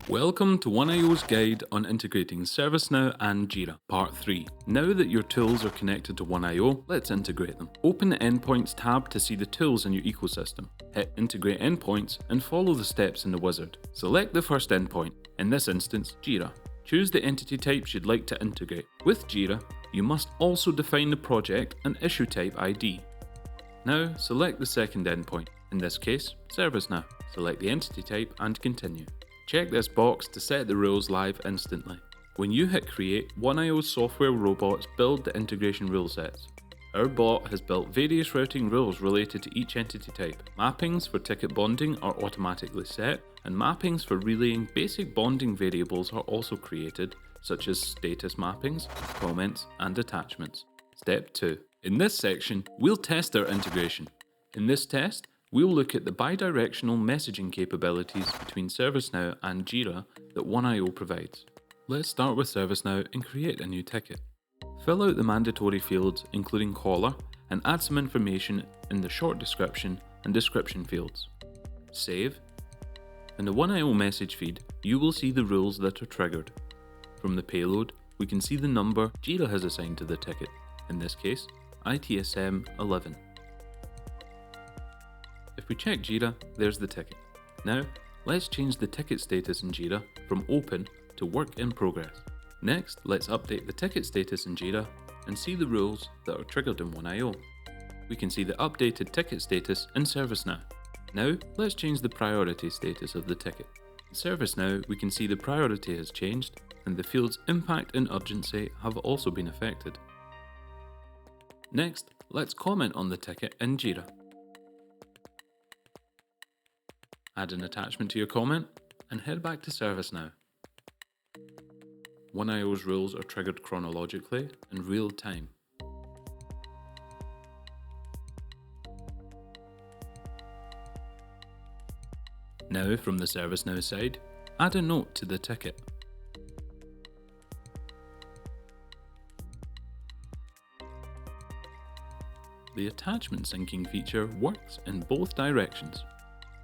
Welcome to ONEiO's guide on integrating ServiceNow and Jira, Part 3. Now that your tools are connected to ONEiO, let's integrate them. Open the Endpoints tab to see the tools in your ecosystem. Hit Integrate Endpoints and follow the steps in the wizard. Select the first endpoint, in this instance, Jira. Choose the entity types you'd like to integrate. With Jira, you must also define the project and issue type ID. Now, select the second endpoint, in this case, ServiceNow. Select the entity type and continue. Check this box to set the rules live instantly. When you hit create, ONEiO's software robots build the integration rule sets. Our bot has built various routing rules related to each entity type. Mappings for ticket bonding are automatically set, and mappings for relaying basic bonding variables are also created, such as status mappings, comments, and attachments. Step 2. In this section, we'll test our integration. In this test, we'll look at the bidirectional messaging capabilities between ServiceNow and Jira that ONEiO provides. Let's start with ServiceNow and create a new ticket. Fill out the mandatory fields including caller and add some information in the short description and description fields. Save. In the ONEiO message feed, you will see the rules that are triggered. From the payload, we can see the number Jira has assigned to the ticket, in this case, ITSM 11. If we check Jira, there's the ticket. Now, let's change the ticket status in Jira from open to work in progress. Next, let's update the ticket status in Jira and see the rules that are triggered in ONEiO. We can see the updated ticket status in ServiceNow. Now, let's change the priority status of the ticket. In ServiceNow, we can see the priority has changed and the fields impact and urgency have also been affected. Next, let's comment on the ticket in Jira. Add an attachment to your comment and head back to ServiceNow. ONEiO's rules are triggered chronologically in real time. Now, from the ServiceNow side, add a note to the ticket. The attachment syncing feature works in both directions.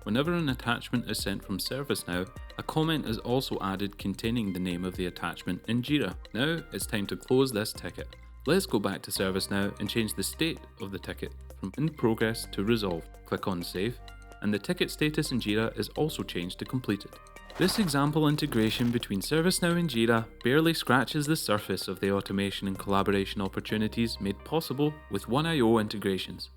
Whenever an attachment is sent from ServiceNow, a comment is also added containing the name of the attachment in Jira. Now it's time to close this ticket. Let's go back to ServiceNow and change the state of the ticket from in progress to resolved. Click on save, and the ticket status in Jira is also changed to completed. This example integration between ServiceNow and Jira barely scratches the surface of the automation and collaboration opportunities made possible with ONEiO integrations.